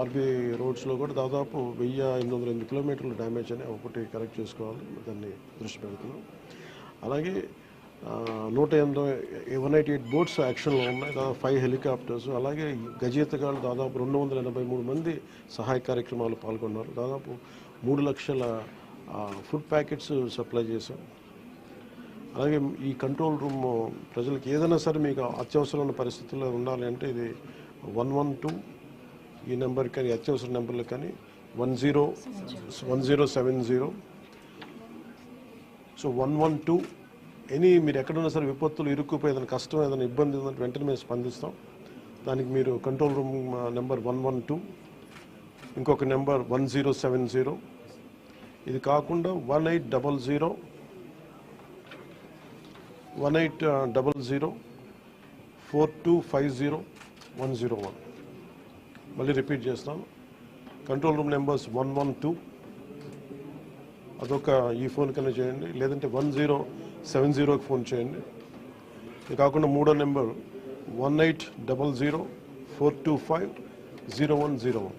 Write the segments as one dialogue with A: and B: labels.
A: RB రోడ్స్లో కూడా దాదాపు 1808 కిలోమీటర్లు డ్యామేజ్ అని ఒకటి కరెక్ట్ చేసుకోవాలి, దాన్ని దృష్టి పెడుతున్నాం. అలాగే 188 బోట్స్ యాక్షన్లో ఉన్నాయి, దాదాపు 5 హెలికాప్టర్స్, అలాగే గజేతగాళ్ళు దాదాపు 283 మంది సహాయ కార్యక్రమాలు పాల్గొన్నారు. దాదాపు 3 లక్షల ఫుడ్ ప్యాకెట్స్ సప్లై చేశాం. అలాగే ఈ కంట్రోల్ రూమ్ ప్రజలకు ఏదైనా సరే మీకు అత్యవసరమైన పరిస్థితుల్లో ఉండాలి అంటే ఇది 112 ఈ నెంబర్ కానీ అత్యవసర నెంబర్లు కానీ 1070. సో 112 మీరు ఎక్కడున్నా సరే విపత్తులు ఇరుక్కుపోయి ఏదైనా కష్టం ఏదైనా ఇబ్బంది ఉందంటే వెంటనే మేము స్పందిస్తాం. దానికి మీరు కంట్రోల్ రూమ్ నెంబర్ 112, ఇంకొక నెంబర్ 1070, ఇది కాకుండా 1800 4250 101. మళ్ళీ రిపీట్ చేస్తాను, కంట్రోల్ రూమ్ నెంబర్స్ 112, అదొక ఈ ఫోన్ కన్నా చేయండి, లేదంటే 1070కి ఫోన్ చేయండి. ఇది కాకుండా మూడో నెంబర్ 1800 425 0101.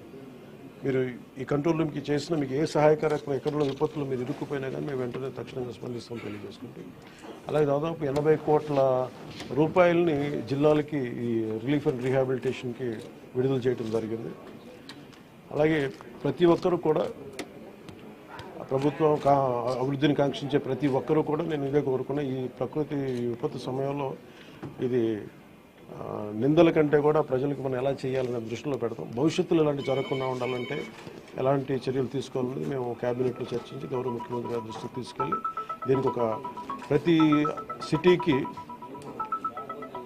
A: మీరు ఈ కంట్రోల్ రూమ్కి చేసిన మీకు ఏ సహాయ కార్యక్రమం ఎక్కడున్న విపత్తులు మీరు ఇరుక్కుపోయినా కానీ మేము వెంటనే తక్షణంగా స్పందిస్తాం తెలియజేసుకుంటే. అలాగే దాదాపు 80 కోట్ల రూపాయలని జిల్లాలకి ఈ రిలీఫ్ అండ్ రీహాబిలిటేషన్కి విడుదల చేయడం జరిగింది. అలాగే ప్రతి ఒక్కరూ కూడా ప్రభుత్వం అభివృద్ధిని కాంక్షించే ప్రతి ఒక్కరూ కూడా నేను ఇదే కోరుకున్నా, ఈ ప్రకృతి విపత్తు సమయంలో ఇది నిందల కంటే కూడా ప్రజలకు మనం ఎలా చేయాలనే దృష్టిలో పెడతాం. భవిష్యత్తులో ఇలాంటి జరగకుండా ఉండాలంటే ఎలాంటి చర్యలు తీసుకోవాలని మేము క్యాబినెట్లో చర్చించి గౌరవ ముఖ్యమంత్రి గారి దృష్టికి తీసుకెళ్ళి దీనికి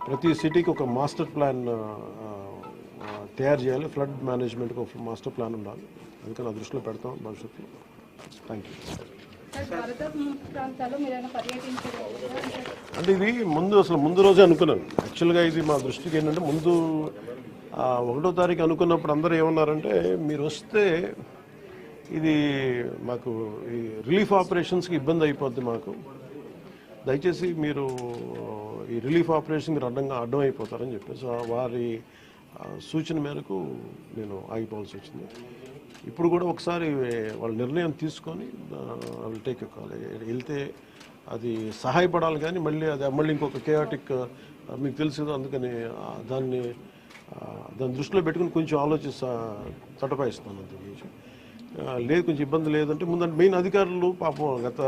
A: ప్రతి సిటీకి ఒక మాస్టర్ ప్లాన్ తయారు చేయాలి. ఫ్లడ్ మేనేజ్మెంట్కి ఒక మాస్టర్ ప్లాన్ ఉండాలి. అందుకని ఆ దృష్టిలో పెడతాం భవిష్యత్తులో. Thank you. అంటే ఇది ముందు రోజే అనుకున్నాను. యాక్చువల్గా ఇది మా దృష్టికి ఏంటంటే ముందు 1వ తారీఖు అనుకున్నప్పుడు అందరూ ఏమన్నారంటే మీరు వస్తే ఇది మాకు ఈ రిలీఫ్ ఆపరేషన్స్కి ఇబ్బంది అయిపోద్ది, మాకు దయచేసి మీరు ఈ రిలీఫ్ ఆపరేషన్ మీరు అడ్డం అయిపోతారని చెప్పేసి వారి సూచన మేరకు నేను ఆగిపోవాల్సి వచ్చింది. ఇప్పుడు కూడా ఒకసారి వాళ్ళ నిర్ణయం తీసుకొని వాళ్ళు టేక్ కాల్ వెళ్తే అది సహాయపడాలి, కానీ మళ్ళీ ఇంకొక కేయాటిక్ మీకు తెలుసు కదా, అందుకని దాన్ని దృష్టిలో పెట్టుకుని కొంచెం తటపాయిస్తాను. అంత లేదు కొంచెం ఇబ్బంది లేదంటే ముందంటే మెయిన్ అధికారులు పాపం గత